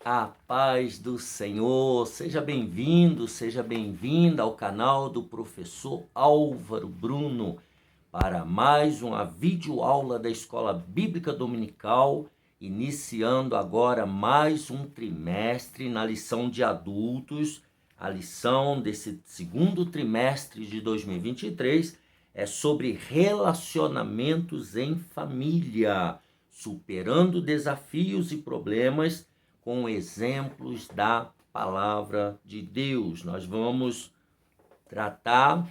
A paz do Senhor, seja bem-vindo, seja bem-vinda ao canal do professor Álvaro Bruno para mais uma videoaula da Escola Bíblica Dominical, iniciando agora mais um trimestre na lição de adultos. A lição desse segundo trimestre de 2023 é sobre relacionamentos em família, superando desafios e problemas com exemplos da palavra de Deus. Nós vamos tratar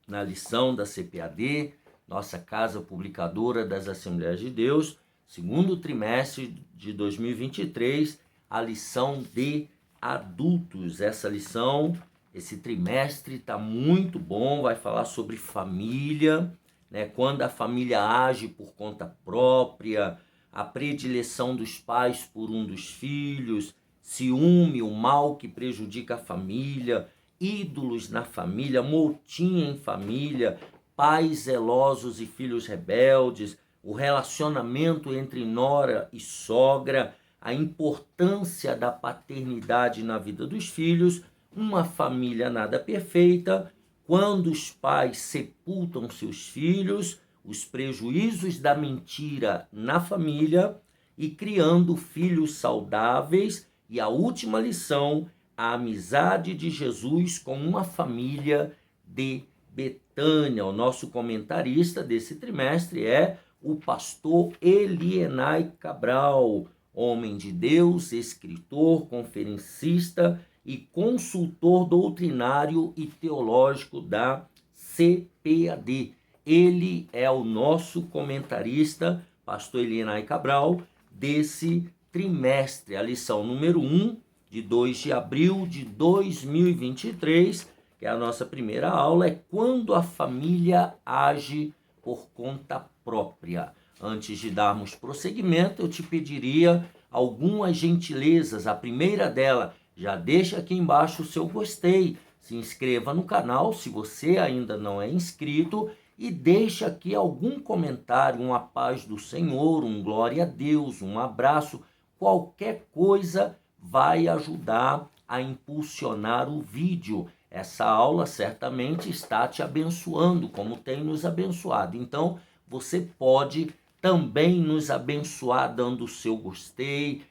na lição da CPAD, nossa casa publicadora das Assembleias de Deus, segundo trimestre de 2023, a lição de adultos. Essa lição, esse trimestre está muito bom, vai falar sobre família, né? Quando a família age por conta própria, a predileção dos pais por um dos filhos, ciúme, o mal que prejudica a família, ídolos na família, motim em família, pais zelosos e filhos rebeldes, o relacionamento entre nora e sogra, a importância da paternidade na vida dos filhos, uma família nada perfeita, quando os pais sepultam seus filhos, os prejuízos da mentira na família e criando filhos saudáveis. E a última lição, a amizade de Jesus com uma família de Betânia. O nosso comentarista desse trimestre é o pastor Elienay Cabral, homem de Deus, escritor, conferencista e consultor doutrinário e teológico da CPAD. Ele é o nosso comentarista, pastor Elienay Cabral, desse trimestre, a lição número 1, de 2 de abril de 2023, que é a nossa primeira aula, é quando a família age por conta própria. Antes de darmos prosseguimento, eu te pediria algumas gentilezas. A primeira dela, já deixa aqui embaixo o seu gostei, se inscreva no canal se você ainda não é inscrito e deixa aqui algum comentário, uma paz do Senhor, um glória a Deus, um abraço, qualquer coisa vai ajudar a impulsionar o vídeo. Essa aula certamente está te abençoando, como tem nos abençoado. Então, você pode também nos abençoar dando o seu gostei,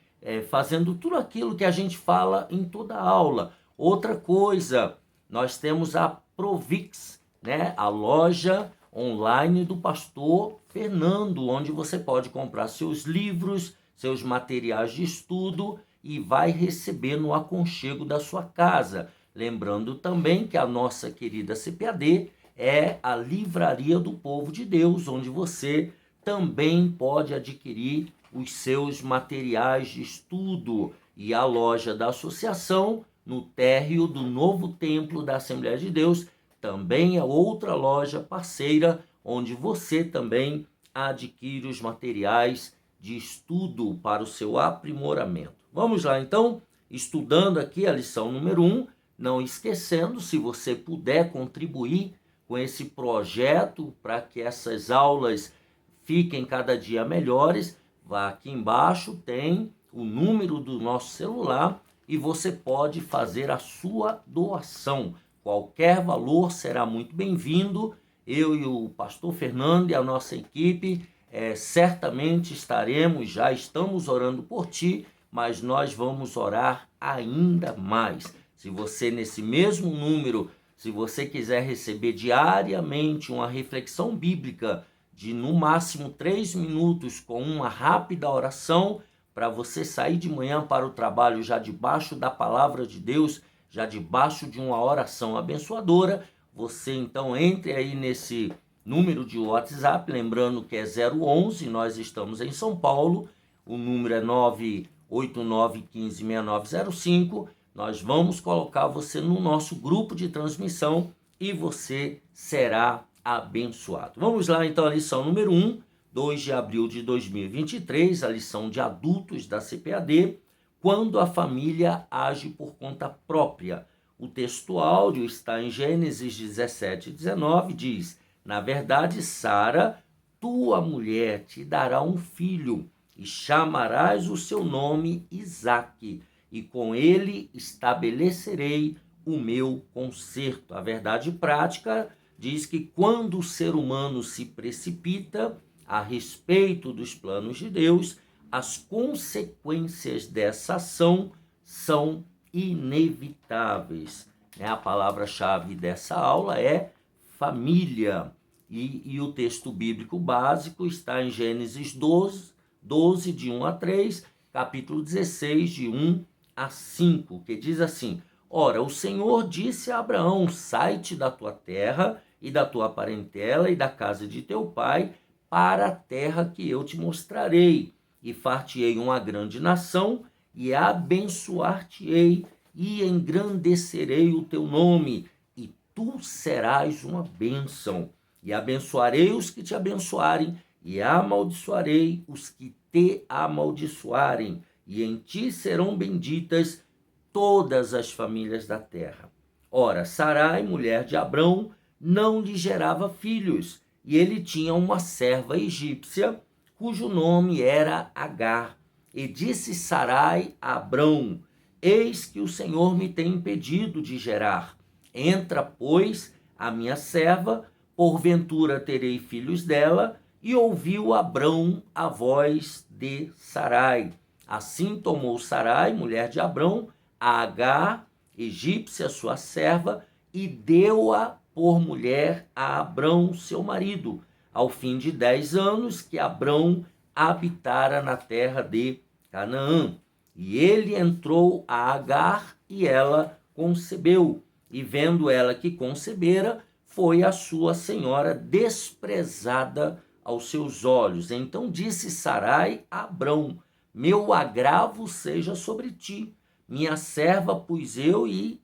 fazendo tudo aquilo que a gente fala em toda aula. Outra coisa, nós temos a Provix, né? A loja online do pastor Fernando, onde você pode comprar seus livros, seus materiais de estudo e vai receber no aconchego da sua casa. Lembrando também que a nossa querida CPAD é a livraria do povo de Deus, onde você também pode adquirir os seus materiais de estudo, e a loja da associação no térreo do novo templo da Assembleia de Deus também é outra loja parceira, onde você também adquire os materiais de estudo para o seu aprimoramento. Vamos lá, então, estudando aqui a lição número 1, não esquecendo, se você puder contribuir com esse projeto para que essas aulas fiquem cada dia melhores, vá aqui embaixo, tem o número do nosso celular e você pode fazer a sua doação. Qualquer valor será muito bem-vindo. Eu e o pastor Fernando e a nossa equipe certamente já estamos orando por ti, mas nós vamos orar ainda mais. Se você, nesse mesmo número, se você quiser receber diariamente uma reflexão bíblica de no máximo 3 minutos com uma rápida oração, para você sair de manhã para o trabalho já debaixo da palavra de Deus, já debaixo de uma oração abençoadora, você então entre aí nesse número de WhatsApp, lembrando que é 011, nós estamos em São Paulo, o número é 989156905, nós vamos colocar você no nosso grupo de transmissão e você será abençoado. Vamos lá então a lição número 1, 2 de abril de 2023, a lição de adultos da CPAD, quando a família age por conta própria. O texto áudio está em Gênesis 17:19, diz: na verdade, Sara, tua mulher, te dará um filho, e chamarás o seu nome Isaque, e com ele estabelecerei o meu conserto. A verdade prática diz que quando o ser humano se precipita a respeito dos planos de Deus, as consequências dessa ação são inevitáveis. A palavra-chave dessa aula é família. E o texto bíblico básico está em Gênesis 12, de 1 a 3, capítulo 16, de 1 a 5, que diz assim: Ora, o Senhor disse a Abraão: sai-te da tua terra e da tua parentela e da casa de teu pai para a terra que eu te mostrarei, e far-te-ei uma grande nação, e abençoar-te-ei, e engrandecerei o teu nome, e tu serás uma bênção. E abençoarei os que te abençoarem, e amaldiçoarei os que te amaldiçoarem, e em ti serão benditas todas as famílias da terra. Ora, Sarai, mulher de Abrão, não lhe gerava filhos, e ele tinha uma serva egípcia, cujo nome era Agar. E disse Sarai a Abrão: eis que o Senhor me tem impedido de gerar. Entra, pois, a minha serva, porventura terei filhos dela. E ouviu Abrão a voz de Sarai. Assim tomou Sarai, mulher de Abrão, a Agar, egípcia, sua serva, e deu-a por mulher a Abrão, seu marido, ao fim de 10 anos que Abrão habitara na terra de Canaã. E ele entrou a Agar, e ela concebeu. E vendo ela que concebera, foi a sua senhora desprezada aos seus olhos. Então disse Sarai a Abrão: meu agravo seja sobre ti, minha serva pus eu e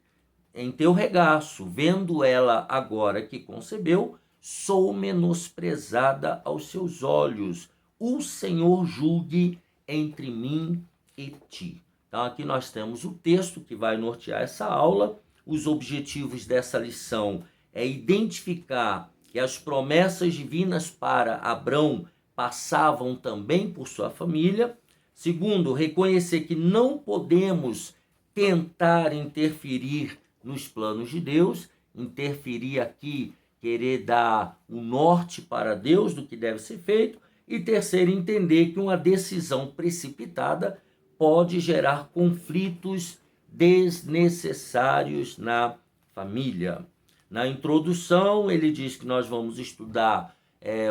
em teu regaço. Vendo ela agora que concebeu, sou menosprezada aos seus olhos. O Senhor julgue entre mim e ti. Então aqui nós temos o texto que vai nortear essa aula. Os objetivos dessa lição é identificar que as promessas divinas para Abrão passavam também por sua família. Segundo, reconhecer que não podemos tentar interferir nos planos de Deus, interferir aqui, querer dar o norte para Deus do que deve ser feito. E terceiro, entender que uma decisão precipitada pode gerar conflitos desnecessários na família. Na introdução, ele diz que nós vamos estudar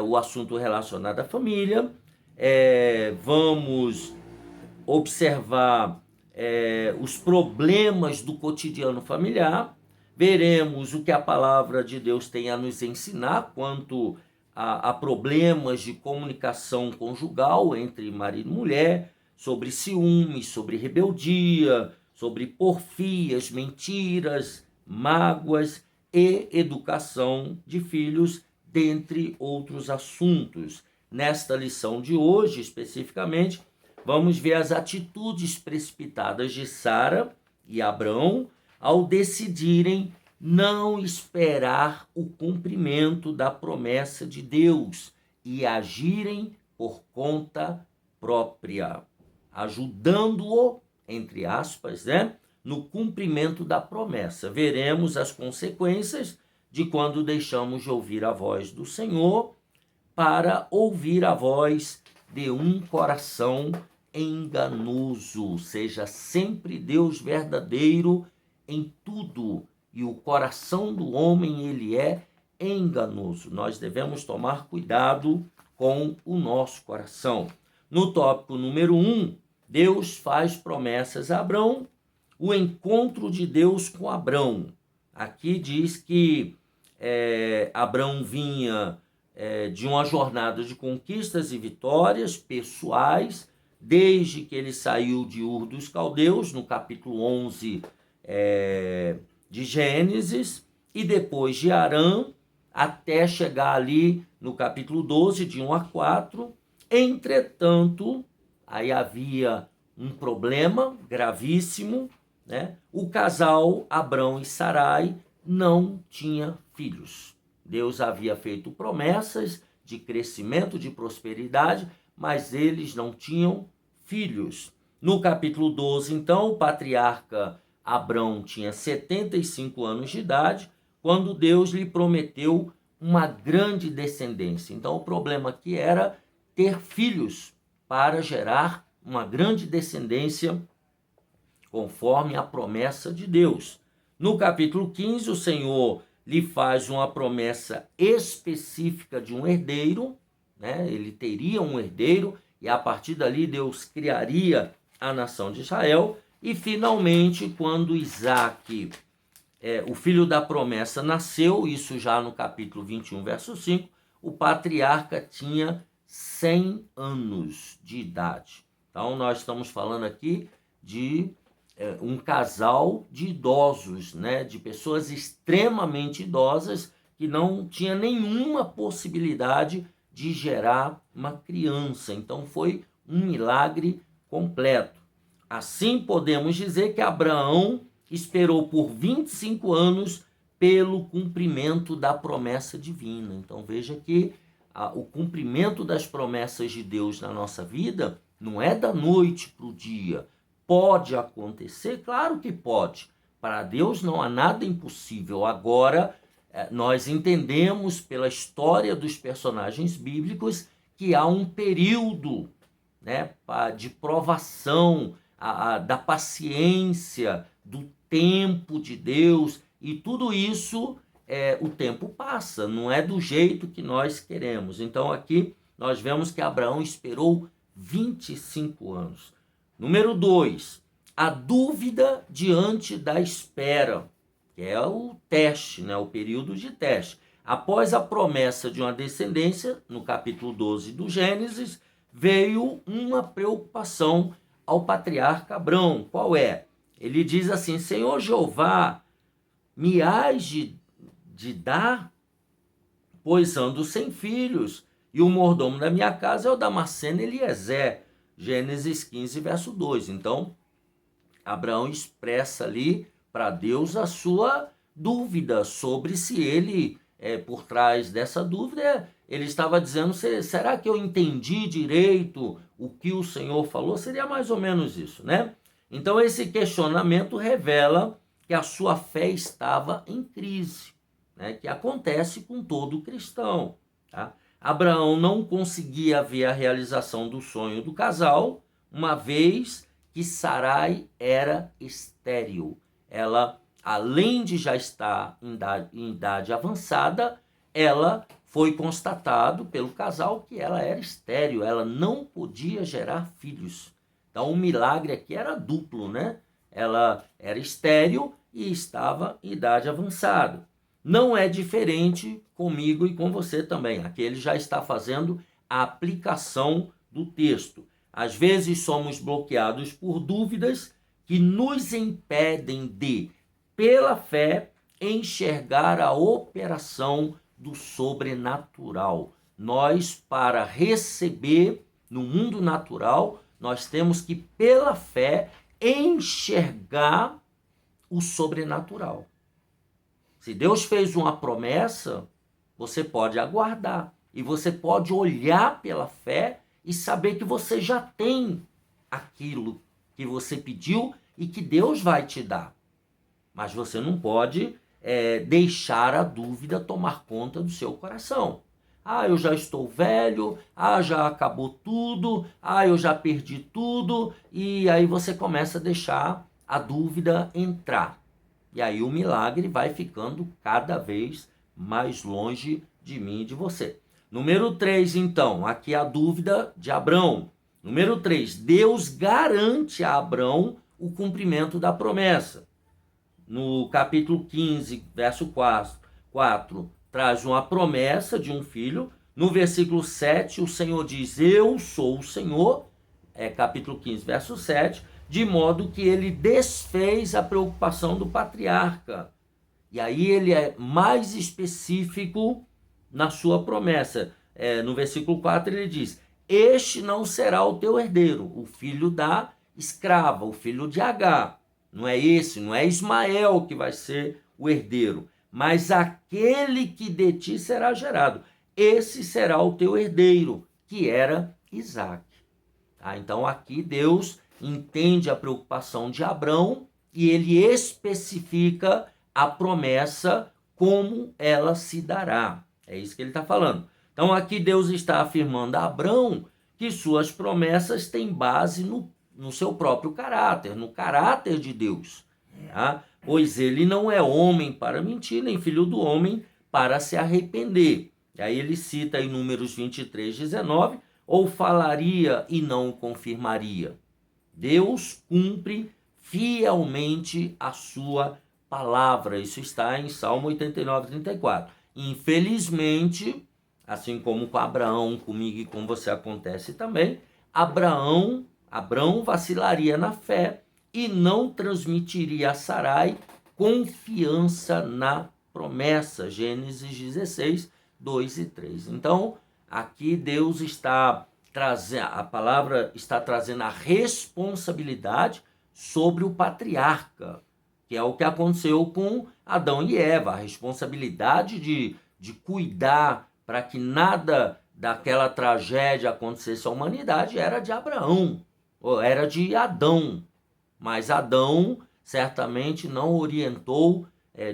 o assunto relacionado à família, vamos observar os problemas do cotidiano familiar, veremos o que a palavra de Deus tem a nos ensinar quanto a problemas de comunicação conjugal entre marido e mulher, sobre ciúmes, sobre rebeldia, sobre porfias, mentiras, mágoas e educação de filhos, dentre outros assuntos. Nesta lição de hoje, especificamente, vamos ver as atitudes precipitadas de Sara e Abrão ao decidirem não esperar o cumprimento da promessa de Deus e agirem por conta própria, ajudando-o, entre aspas, no cumprimento da promessa. Veremos as consequências de quando deixamos de ouvir a voz do Senhor para ouvir a voz de um coração enganoso. Seja sempre Deus verdadeiro em tudo, e o coração do homem, ele é enganoso. Nós devemos tomar cuidado com o nosso coração. No tópico número 1, Deus faz promessas a Abrão, o encontro de Deus com Abrão. Aqui diz que Abrão vinha de uma jornada de conquistas e vitórias pessoais, desde que ele saiu de Ur dos Caldeus, no capítulo 11 de Gênesis, e depois de Harã, até chegar ali no capítulo 12, de 1 a 4. Entretanto, aí havia um problema gravíssimo, O casal Abrão e Sarai não tinha filhos. Deus havia feito promessas de crescimento, de prosperidade, mas eles não tinham filhos. No capítulo 12, então, o patriarca Abrão tinha 75 anos de idade, quando Deus lhe prometeu uma grande descendência. Então, o problema aqui era ter filhos para gerar uma grande descendência conforme a promessa de Deus. No capítulo 15, o Senhor lhe faz uma promessa específica de um herdeiro, né? Ele teria um herdeiro e a partir dali Deus criaria a nação de Israel. E finalmente, quando Isaque, o filho da promessa, nasceu, isso já no capítulo 21, verso 5, o patriarca tinha 100 anos de idade. Então, nós estamos falando aqui de um casal de idosos, né, de pessoas extremamente idosas que não tinha nenhuma possibilidade de gerar uma criança. Então, foi um milagre completo. Assim, podemos dizer que Abraão esperou por 25 anos pelo cumprimento da promessa divina. Então, veja que o cumprimento das promessas de Deus na nossa vida não é da noite para o dia. Pode acontecer? Claro que pode. Para Deus não há nada impossível. Agora, nós entendemos pela história dos personagens bíblicos que há um período, né, de provação, da paciência, do tempo de Deus, e tudo isso, o tempo passa, não é do jeito que nós queremos. Então aqui nós vemos que Abraão esperou 25 anos. Número 2, a dúvida diante da espera, que é o teste, né, o período de teste. Após a promessa de uma descendência, no capítulo 12 do Gênesis, veio uma preocupação ao patriarca Abrão. Qual é? Ele diz assim: Senhor Jeová, me hás de dar, pois ando sem filhos, e o mordomo da minha casa é o Damasceno Eliezer. Gênesis 15, verso 2. Então, Abraão expressa ali para Deus a sua dúvida sobre se ele, por trás dessa dúvida, ele estava dizendo: será que eu entendi direito o que o Senhor falou? Seria mais ou menos isso, né? Então, esse questionamento revela que a sua fé estava em crise, né? Que acontece com todo cristão, tá? Abraão não conseguia ver a realização do sonho do casal, uma vez que Sarai era estéril. Ela, além de já estar em idade avançada, ela foi constatado pelo casal que ela era estéril, ela não podia gerar filhos. Então o milagre aqui era duplo, né? Ela era estéril e estava em idade avançada. Não é diferente comigo e com você também. Aqui ele já está fazendo a aplicação do texto. Às vezes somos bloqueados por dúvidas que nos impedem de, pela fé, enxergar a operação do sobrenatural. Nós, para receber no mundo natural, nós temos que, pela fé, enxergar o sobrenatural. Se Deus fez uma promessa, você pode aguardar. E você pode olhar pela fé e saber que você já tem aquilo que você pediu e que Deus vai te dar. Mas você não pode deixar a dúvida tomar conta do seu coração. Eu já estou velho, já acabou tudo, eu já perdi tudo. E aí você começa a deixar a dúvida entrar. E aí o milagre vai ficando cada vez mais longe de mim e de você. Número 3, então, aqui a dúvida de Abrão. Número 3, Deus garante a Abrão o cumprimento da promessa. No capítulo 15, verso 4, traz uma promessa de um filho. No versículo 7, o Senhor diz: eu sou o Senhor, capítulo 15, verso 7, de modo que ele desfez a preocupação do patriarca. E aí ele é mais específico na sua promessa. No versículo 4 ele diz: este não será o teu herdeiro, o filho da escrava, o filho de Agar. Não é esse, não é Ismael que vai ser o herdeiro, mas aquele que de ti será gerado. Esse será o teu herdeiro, que era Isaac. Tá? Então aqui Deus entende a preocupação de Abrão e ele especifica a promessa, como ela se dará. É isso que ele está falando. Então aqui Deus está afirmando a Abrão que suas promessas têm base no seu próprio caráter, no caráter de Deus. Tá? Pois ele não é homem para mentir, nem filho do homem para se arrepender. E aí ele cita em Números 23:19, ou falaria e não confirmaria. Deus cumpre fielmente a sua palavra. Isso está em Salmo 89:34. Infelizmente, assim como com Abraão, comigo e com você acontece também, Abrão vacilaria na fé e não transmitiria a Sarai confiança na promessa. Gênesis 16, 2 e 3. Então, aqui Deus está trazendo, a palavra está trazendo a responsabilidade sobre o patriarca, que é o que aconteceu com Adão e Eva, a responsabilidade de cuidar para que nada daquela tragédia acontecesse à humanidade era de Abraão, ou era de Adão, mas Adão certamente não orientou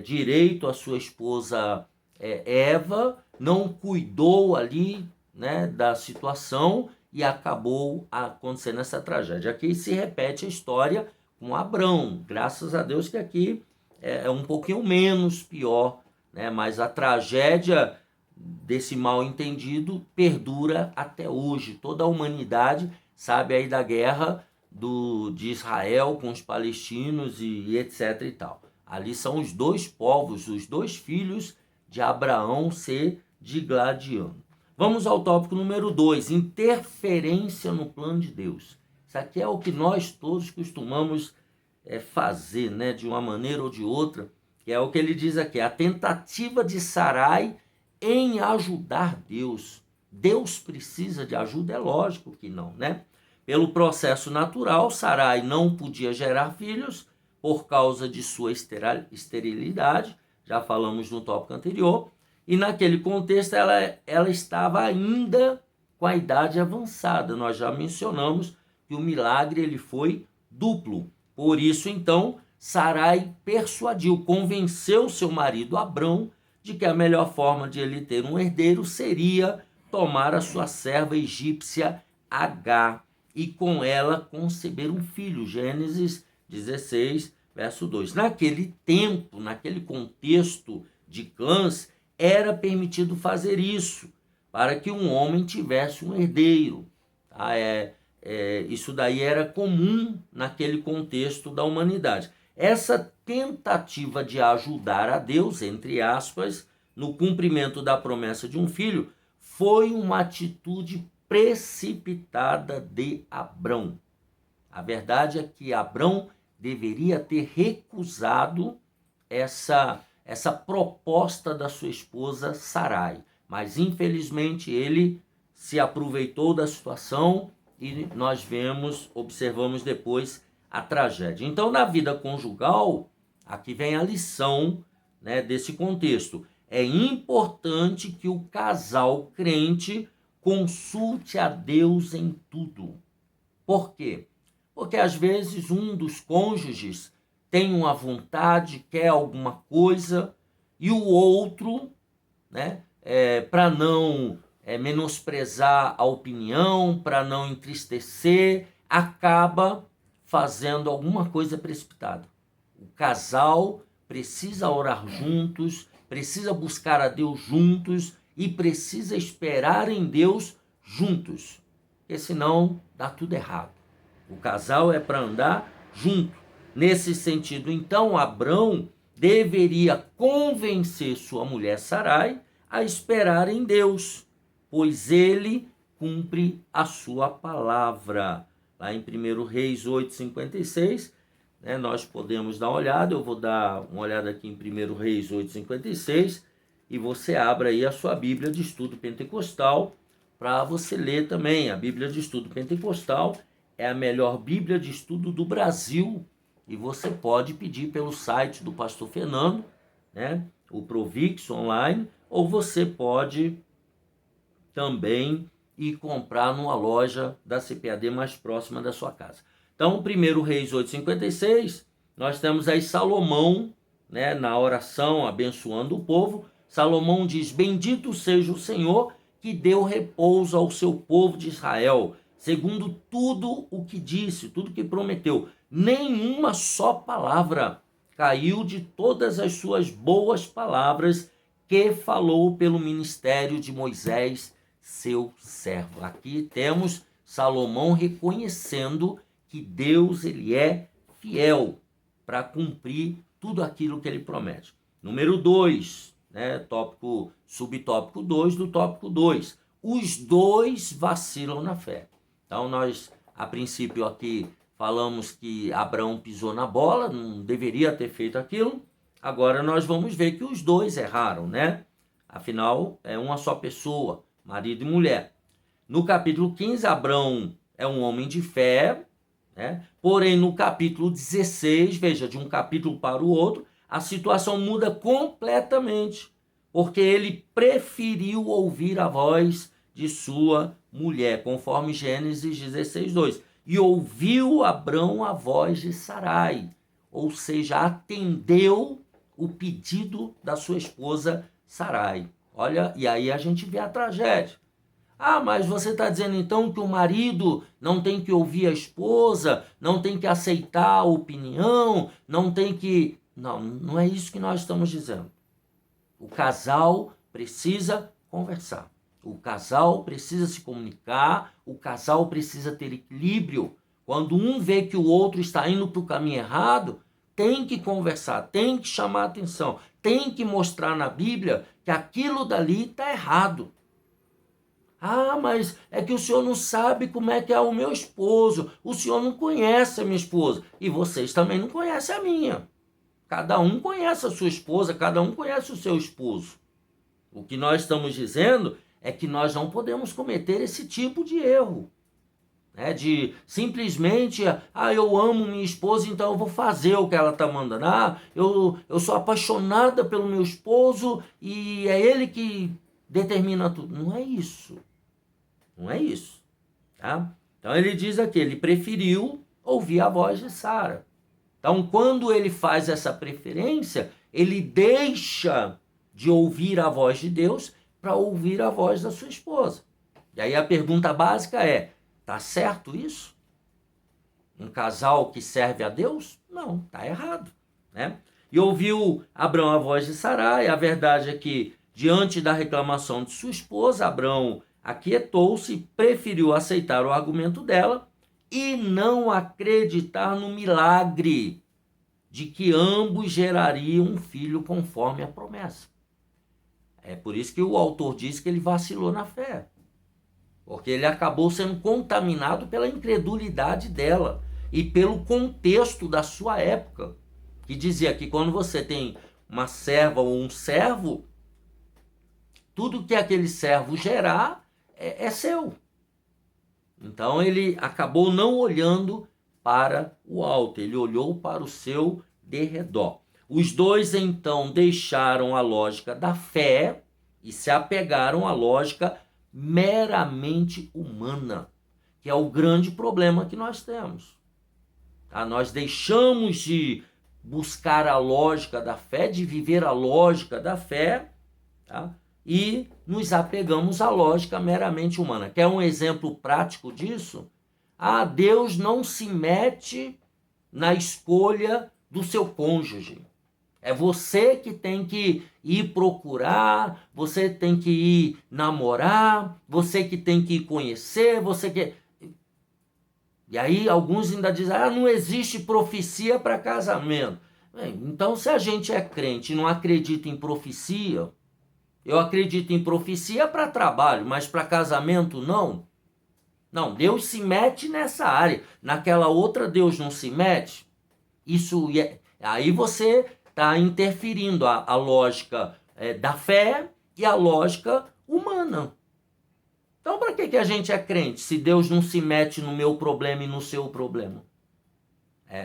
direito a sua esposa Eva, não cuidou ali, né, da situação e acabou acontecendo essa tragédia. Aqui se repete a história com Abrão, graças a Deus que aqui é um pouquinho menos pior, né, mas a tragédia desse mal entendido perdura até hoje. Toda a humanidade sabe aí da guerra de Israel com os palestinos e etc e tal. Ali são os dois povos, os dois filhos de Abraão se digladiando. Vamos ao tópico número 2, interferência no plano de Deus. Isso aqui é o que nós todos costumamos fazer, né, de uma maneira ou de outra, que é o que ele diz aqui, a tentativa de Sarai em ajudar Deus. Deus precisa de ajuda? É lógico que não, né? Pelo processo natural, Sarai não podia gerar filhos por causa de sua esterilidade, já falamos no tópico anterior, e naquele contexto ela estava ainda com a idade avançada. Nós já mencionamos que o milagre ele foi duplo. Por isso, então, Sarai persuadiu, convenceu seu marido Abrão de que a melhor forma de ele ter um herdeiro seria tomar a sua serva egípcia Agar e com ela conceber um filho. Gênesis 16, verso 2. Naquele tempo, naquele contexto de clãs, era permitido fazer isso, para que um homem tivesse um herdeiro. Tá? Isso daí era comum naquele contexto da humanidade. Essa tentativa de ajudar a Deus, entre aspas, no cumprimento da promessa de um filho, foi uma atitude precipitada de Abrão. A verdade é que Abrão deveria ter recusado essa proposta da sua esposa Sarai, mas infelizmente ele se aproveitou da situação e nós observamos depois a tragédia. Então, na vida conjugal, aqui vem a lição, né, desse contexto. É importante que o casal crente consulte a Deus em tudo. Por quê? Porque às vezes um dos cônjuges tem uma vontade, quer alguma coisa, e o outro, né, para não menosprezar a opinião, para não entristecer, acaba fazendo alguma coisa precipitada. O casal precisa orar juntos, precisa buscar a Deus juntos e precisa esperar em Deus juntos, porque senão dá tudo errado. O casal é para andar junto. Nesse sentido, então, Abrão deveria convencer sua mulher Sarai a esperar em Deus, pois ele cumpre a sua palavra. Lá em 1 Reis 8:56, né, nós podemos dar uma olhada. Eu vou dar uma olhada aqui em 1 Reis 8:56 e você abra aí a sua Bíblia de Estudo Pentecostal para você ler também. A Bíblia de Estudo Pentecostal é a melhor Bíblia de estudo do Brasil e você pode pedir pelo site do Pastor Fernando, né, o Provix Online, ou você pode também e comprar numa loja da CPAD mais próxima da sua casa. Então, 1 Reis 8,56, nós temos aí Salomão, né, na oração abençoando o povo. Salomão diz: bendito seja o Senhor que deu repouso ao seu povo de Israel, segundo tudo o que disse, tudo que prometeu. Nenhuma só palavra caiu de todas as suas boas palavras que falou pelo ministério de Moisés, seu servo. Aqui temos Salomão reconhecendo que Deus, ele é fiel para cumprir tudo aquilo que ele promete. Número 2, né, subtópico 2 do tópico 2. Os dois vacilam na fé. Então nós, a princípio aqui, falamos que Abraão pisou na bola, não deveria ter feito aquilo. Agora nós vamos ver que os dois erraram, né? Afinal, é uma só pessoa, marido e mulher. No capítulo 15, Abraão é um homem de fé, né? Porém, no capítulo 16, veja, de um capítulo para o outro, a situação muda completamente, porque ele preferiu ouvir a voz de sua mulher, conforme Gênesis 16, 2. E ouviu Abrão a voz de Sarai, ou seja, atendeu o pedido da sua esposa Sarai. Olha, e aí a gente vê a tragédia. Ah, mas você está dizendo então que o marido não tem que ouvir a esposa, não tem que aceitar a opinião, não tem que... Não, não é isso que nós estamos dizendo. O casal precisa conversar. O casal precisa se comunicar, o casal precisa ter equilíbrio. Quando um vê que o outro está indo para o caminho errado, tem que conversar, tem que chamar a atenção, tem que mostrar na Bíblia que aquilo dali está errado. Ah, mas é que o senhor não sabe como é que é o meu esposo, o senhor não conhece a minha esposa e vocês também não conhecem a minha. Cada um conhece a sua esposa, cada um conhece o seu esposo. O que nós estamos dizendo é que nós não podemos cometer esse tipo de erro, né? De simplesmente, eu amo minha esposa, então eu vou fazer o que ela está mandando. Eu sou apaixonada pelo meu esposo e é ele que determina tudo. Não é isso. Não é isso. Tá? Então ele diz aqui, ele preferiu ouvir a voz de Sara. Então quando ele faz essa preferência, ele deixa de ouvir a voz de Deus para ouvir a voz da sua esposa. E aí a pergunta básica é, tá certo isso? Um casal que serve a Deus? Não, tá errado, né? E ouviu Abrão a voz de Sarai. A verdade é que, diante da reclamação de sua esposa, Abrão aquietou-se e preferiu aceitar o argumento dela e não acreditar no milagre de que ambos gerariam um filho conforme a promessa. É por isso que o autor diz que ele vacilou na fé, porque ele acabou sendo contaminado pela incredulidade dela e pelo contexto da sua época, que dizia que quando você tem uma serva ou um servo, tudo que aquele servo gerar é seu. Então ele acabou não olhando para o alto, ele olhou para o seu derredor. Os dois então deixaram a lógica da fé e se apegaram à lógica meramente humana, que é o grande problema que nós temos. Tá? Nós deixamos de buscar a lógica da fé, de viver a lógica da fé, tá? E nos apegamos à lógica meramente humana. Quer um exemplo prático disso? Deus não se mete na escolha do seu cônjuge. É você que tem que ir procurar, você tem que ir namorar, você que tem que ir conhecer, você que... E aí alguns ainda dizem, não existe profecia para casamento. Então se a gente é crente e não acredita em profecia, eu acredito em profecia para trabalho, mas para casamento não. Não, Deus se mete nessa área. Naquela outra Deus não se mete. Aí você está interferindo a lógica da fé e a lógica humana. Então, para que a gente é crente se Deus não se mete no meu problema e no seu problema?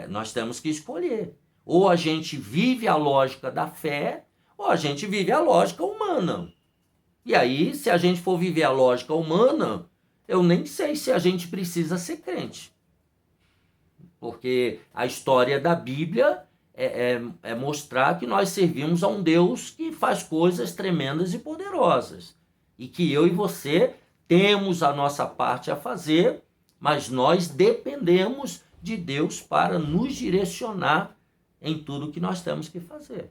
Nós temos que escolher. Ou a gente vive a lógica da fé, ou a gente vive a lógica humana. E aí, se a gente for viver a lógica humana, eu nem sei se a gente precisa ser crente. Porque a história da Bíblia é mostrar que nós servimos a um Deus que faz coisas tremendas e poderosas. E que eu e você temos a nossa parte a fazer, mas nós dependemos de Deus para nos direcionar em tudo que nós temos que fazer.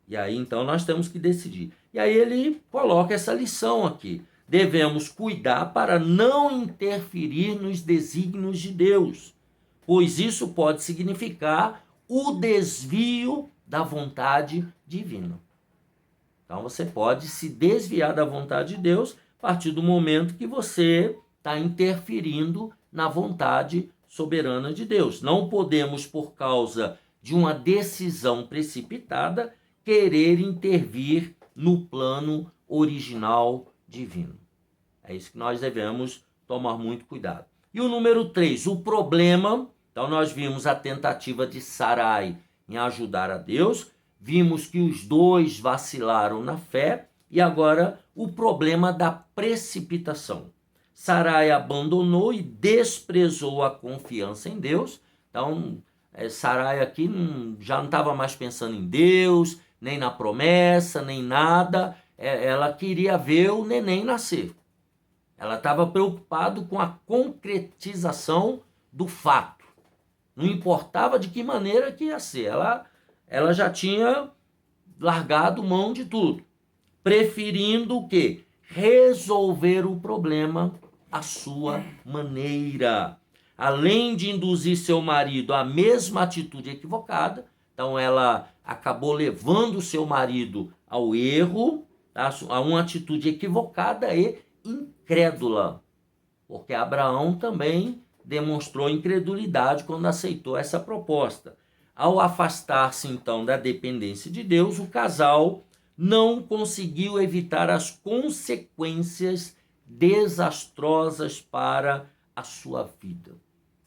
E aí, então, nós temos que decidir. E aí ele coloca essa lição aqui. Devemos cuidar para não interferir nos desígnios de Deus, pois isso pode significar o desvio da vontade divina. Então, você pode se desviar da vontade de Deus a partir do momento que você está interferindo na vontade soberana de Deus. Não podemos, por causa de uma decisão precipitada, querer intervir no plano original divino. É isso que nós devemos tomar muito cuidado. E o número 3, o problema. Então nós vimos a tentativa de Sarai em ajudar a Deus, vimos que os dois vacilaram na fé, e agora o problema da precipitação. Sarai abandonou e desprezou a confiança em Deus. Então Sarai aqui já não estava mais pensando em Deus, nem na promessa, nem nada. Ela queria ver o neném nascer. Ela estava preocupada com a concretização do fato. Não importava de que maneira que ia ser. Ela já tinha largado mão de tudo, preferindo o quê? Resolver o problema à sua maneira. Além de induzir seu marido à mesma atitude equivocada, então ela acabou levando seu marido ao erro, a uma atitude equivocada e incrédula, porque Abraão também demonstrou incredulidade quando aceitou essa proposta. Ao afastar-se então da dependência de Deus, o casal não conseguiu evitar as consequências desastrosas para a sua vida.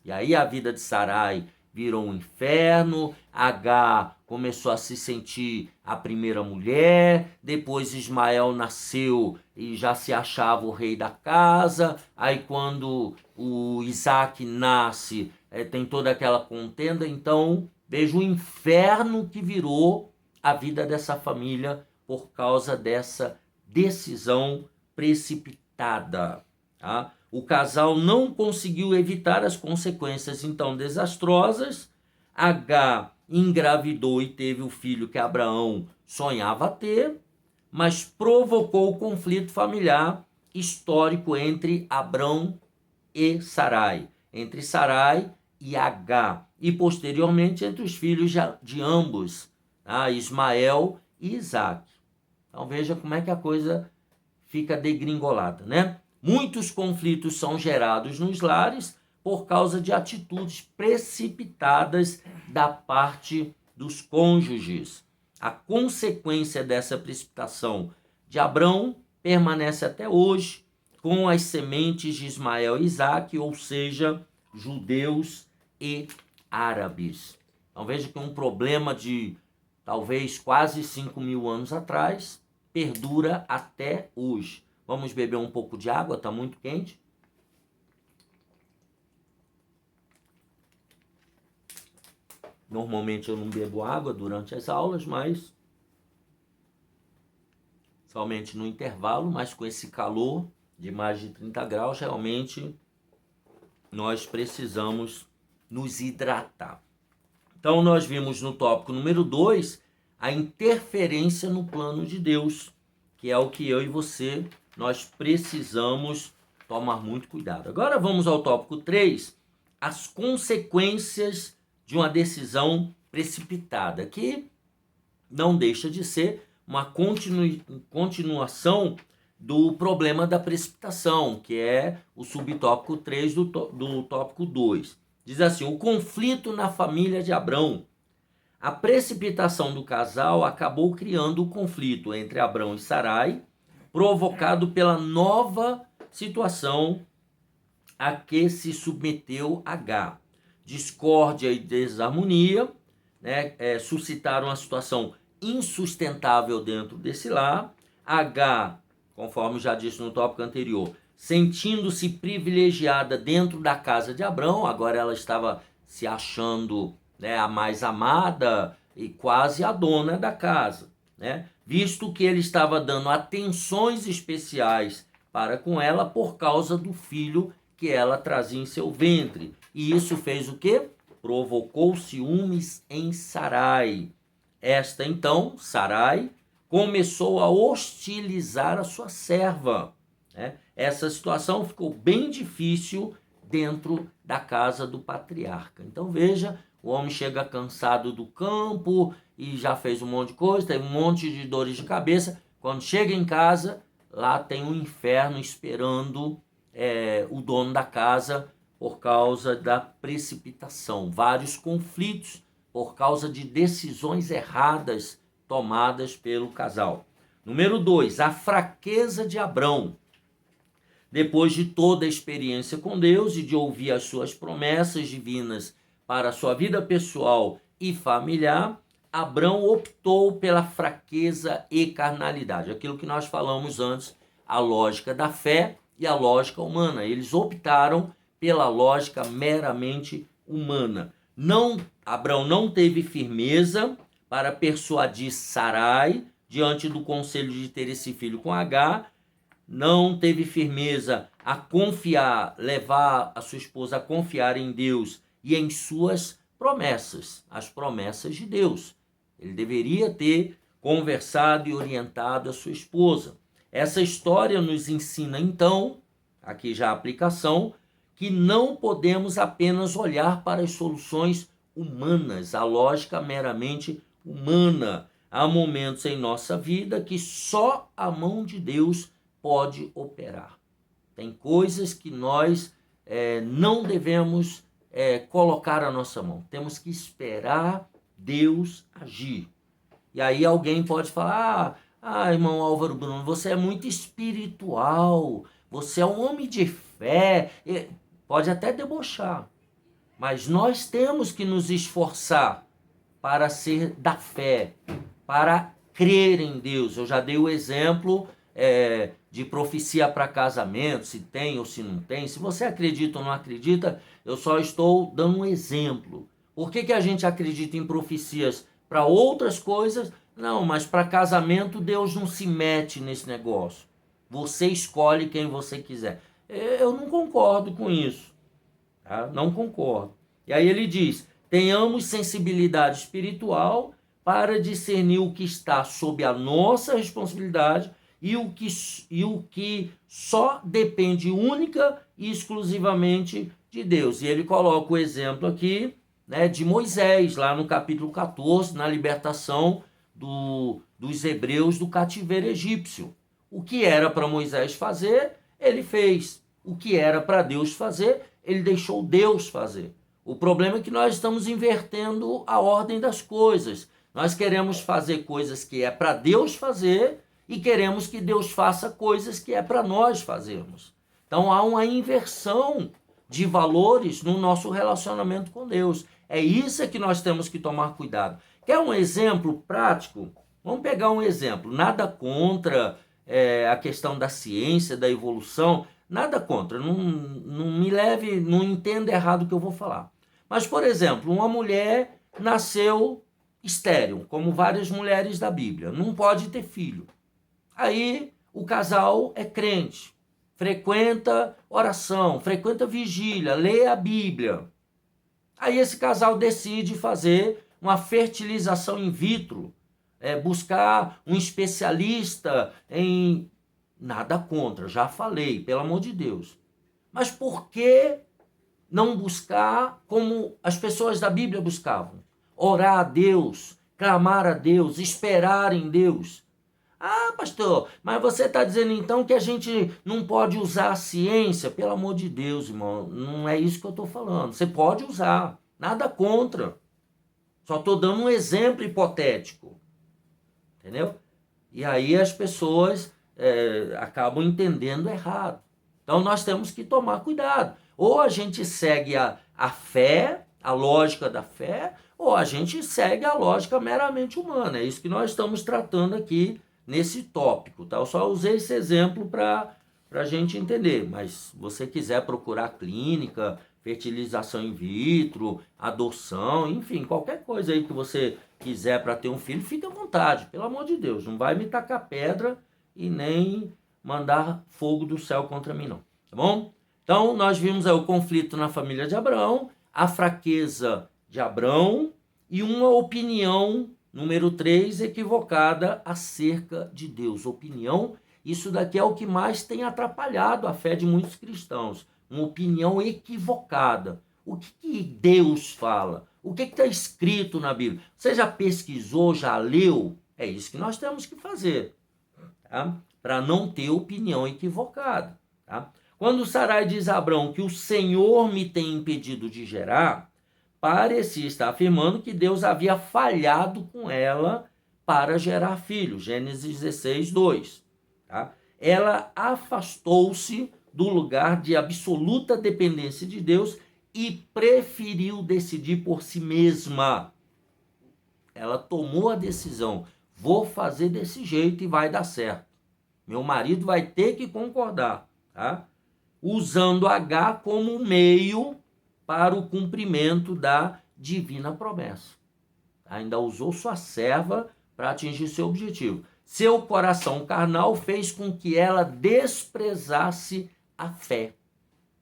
E aí a vida de Sarai virou um inferno. Agar começou a se sentir a primeira mulher, depois Ismael nasceu e já se achava o rei da casa. Aí quando o Isaac nasce, tem toda aquela contenda. Então veja o inferno que virou a vida dessa família por causa dessa decisão precipitada, tá? O casal não conseguiu evitar as consequências então desastrosas. Agar engravidou e teve o filho que Abraão sonhava ter, mas provocou o conflito familiar histórico entre Abrão e Sarai, entre Sarai e Agar, e posteriormente entre os filhos de ambos, Ismael e Isaac. Então veja como é que a coisa fica degringolada, né? Muitos conflitos são gerados nos lares por causa de atitudes precipitadas da parte dos cônjuges. A consequência dessa precipitação de Abrão permanece até hoje com as sementes de Ismael e Isaac, ou seja, judeus e árabes. Então veja que um problema de talvez quase 5.000 anos atrás perdura até hoje. Vamos beber um pouco de água, está muito quente. Normalmente eu não bebo água durante as aulas, mas somente no intervalo, mas com esse calor de mais de 30 graus, realmente nós precisamos nos hidratar. Então nós vimos no tópico número 2 a interferência no plano de Deus, que é o que eu e você, nós precisamos tomar muito cuidado. Agora vamos ao tópico 3, as consequências de uma decisão precipitada, que não deixa de ser uma continuação do problema da precipitação, que é o subtópico 3 do tópico 2. Diz assim: o conflito na família de Abrão. A precipitação do casal acabou criando o conflito entre Abrão e Sarai, provocado pela nova situação a que se submeteu Agar. Discórdia e desarmonia, suscitaram uma situação insustentável dentro desse lar. Agar, conforme já disse no tópico anterior, sentindo-se privilegiada dentro da casa de Abrão, agora ela estava se achando, né, a mais amada e quase a dona da casa, né? Visto que ele estava dando atenções especiais para com ela por causa do filho que ela trazia em seu ventre. E isso fez o quê? Provocou ciúmes em Sarai. Esta então, Sarai, começou a hostilizar a sua serva, né? Essa situação ficou bem difícil dentro da casa do patriarca. Então veja, o homem chega cansado do campo e já fez um monte de coisa, tem um monte de dores de cabeça. Quando chega em casa, lá tem um inferno esperando o dono da casa por causa da precipitação. Vários conflitos por causa de decisões erradas tomadas pelo casal. Número 2, a fraqueza de Abrão. Depois de toda a experiência com Deus e de ouvir as suas promessas divinas para a sua vida pessoal e familiar, Abrão optou pela fraqueza e carnalidade. Aquilo que nós falamos antes, a lógica da fé e a lógica humana. Eles optaram pela lógica meramente humana. Abrão não teve firmeza para persuadir Sarai diante do conselho de ter esse filho com Agar, não teve firmeza a confiar, levar a sua esposa a confiar em Deus e em suas promessas, as promessas de Deus. Ele deveria ter conversado e orientado a sua esposa. Essa história nos ensina, então, aqui já a aplicação, que não podemos apenas olhar para as soluções humanas, a lógica meramente humana. Há momentos em nossa vida que só a mão de Deus pode operar. Tem coisas que nós não devemos colocar a nossa mão. Temos que esperar Deus agir. E aí alguém pode falar, irmão Álvaro Bruno, você é muito espiritual, você é um homem de fé. Pode até debochar, mas nós temos que nos esforçar para ser da fé, para crer em Deus. Eu já dei o exemplo de profecia para casamento, se tem ou se não tem. Se você acredita ou não acredita, eu só estou dando um exemplo. Por que a gente acredita em profecias para outras coisas? Não, mas para casamento Deus não se mete nesse negócio. Você escolhe quem você quiser. Eu não concordo com isso. Tá? Não concordo. E aí ele diz, tenhamos sensibilidade espiritual para discernir o que está sob a nossa responsabilidade e o que só depende única e exclusivamente de Deus. E ele coloca o exemplo aqui, né, de Moisés, lá no capítulo 14, na libertação dos hebreus do cativeiro egípcio. O que era para Moisés fazer, ele fez. O que era para Deus fazer, ele deixou Deus fazer. O problema é que nós estamos invertendo a ordem das coisas. Nós queremos fazer coisas que é para Deus fazer e queremos que Deus faça coisas que é para nós fazermos. Então há uma inversão de valores no nosso relacionamento com Deus. É isso que nós temos que tomar cuidado. Quer um exemplo prático? Vamos pegar um exemplo. Nada contra a questão da ciência, da evolução, nada contra. Não me leve, não entenda errado o que eu vou falar. Mas, por exemplo, uma mulher nasceu estéril, como várias mulheres da Bíblia, não pode ter filho. Aí o casal é crente, frequenta oração, frequenta vigília, lê a Bíblia. Aí esse casal decide fazer uma fertilização in vitro, buscar um especialista em... Nada contra, já falei, pelo amor de Deus. Mas por que não buscar como as pessoas da Bíblia buscavam? Orar a Deus, clamar a Deus, esperar em Deus. Pastor, mas você está dizendo então que a gente não pode usar a ciência? Pelo amor de Deus, irmão, não é isso que eu estou falando. Você pode usar, nada contra. Só estou dando um exemplo hipotético. Entendeu? E aí as pessoas acabam entendendo errado. Então nós temos que tomar cuidado. Ou a gente segue a fé, a lógica da fé, ou a gente segue a lógica meramente humana. É isso que nós estamos tratando aqui nesse tópico. Tá? Eu só usei esse exemplo para para a gente entender. Mas se você quiser procurar clínica, fertilização in vitro, adoção, enfim, qualquer coisa aí que você quiser para ter um filho, fique à vontade, pelo amor de Deus. Não vai me tacar pedra e nem mandar fogo do céu contra mim, não. Tá bom? Então, nós vimos aí o conflito na família de Abraão, a fraqueza de Abraão e uma opinião, número 3, equivocada acerca de Deus. Opinião, isso daqui é o que mais tem atrapalhado a fé de muitos cristãos. Uma opinião equivocada. O que Deus fala? O que está escrito na Bíblia? Você já pesquisou, já leu? É isso que nós temos que fazer, tá? Para não ter opinião equivocada. Tá? Quando Sarai diz a Abrão que o Senhor me tem impedido de gerar, parecia estar afirmando que Deus havia falhado com ela para gerar filhos. Gênesis 16, 2. Tá? Ela afastou-se do lugar de absoluta dependência de Deus e preferiu decidir por si mesma. Ela tomou a decisão, vou fazer desse jeito e vai dar certo. Meu marido vai ter que concordar, tá? Usando H como meio para o cumprimento da divina promessa. Ainda usou sua serva para atingir seu objetivo. Seu coração carnal fez com que ela desprezasse a fé.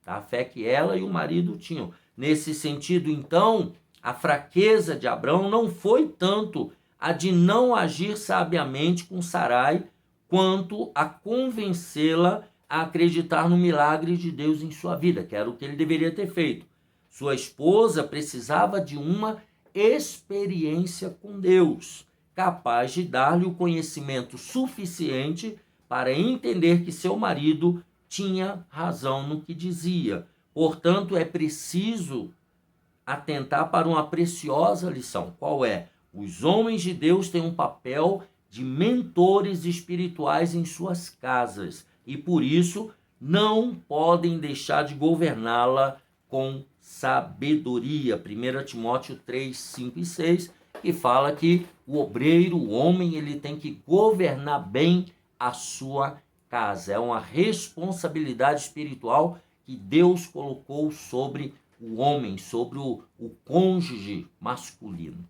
A fé que ela e o marido tinham. Nesse sentido, então, a fraqueza de Abrão não foi tanto a de não agir sabiamente com Sarai, quanto a convencê-la a acreditar no milagre de Deus em sua vida, que era o que ele deveria ter feito. Sua esposa precisava de uma experiência com Deus, capaz de dar-lhe o conhecimento suficiente para entender que seu marido tinha razão no que dizia. Portanto, é preciso atentar para uma preciosa lição. Qual é? Os homens de Deus têm um papel de mentores espirituais em suas casas e, por isso, não podem deixar de governá-la com sabedoria. 1 Timóteo 3, 5 e 6, que fala que o obreiro, o homem, ele tem que governar bem a sua casa. É uma responsabilidade espiritual que Deus colocou sobre o homem, sobre o cônjuge masculino.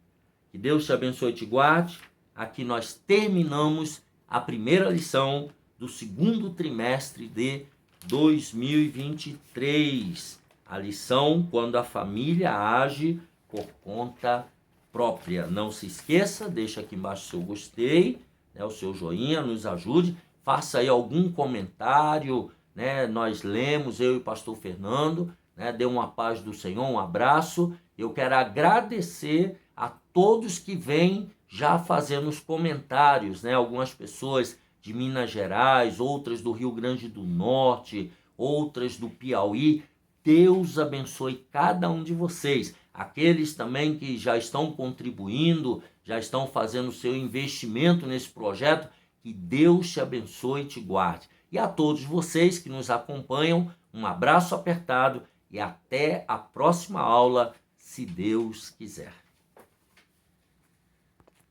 Que Deus te abençoe e te guarde. Aqui nós terminamos a primeira lição do segundo trimestre de 2023. A lição quando a família age por conta própria. Não se esqueça, deixa aqui embaixo o seu gostei, né, o seu joinha, nos ajude. Faça aí algum comentário, né? Nós lemos, eu e o pastor Fernando, né? Dê uma paz do Senhor, um abraço. Eu quero agradecer a todos que vêm já fazendo os comentários, né? Algumas pessoas de Minas Gerais, outras do Rio Grande do Norte, outras do Piauí. Deus abençoe cada um de vocês. Aqueles também que já estão contribuindo, já estão fazendo o seu investimento nesse projeto, que Deus te abençoe e te guarde. E a todos vocês que nos acompanham, um abraço apertado e até a próxima aula, se Deus quiser.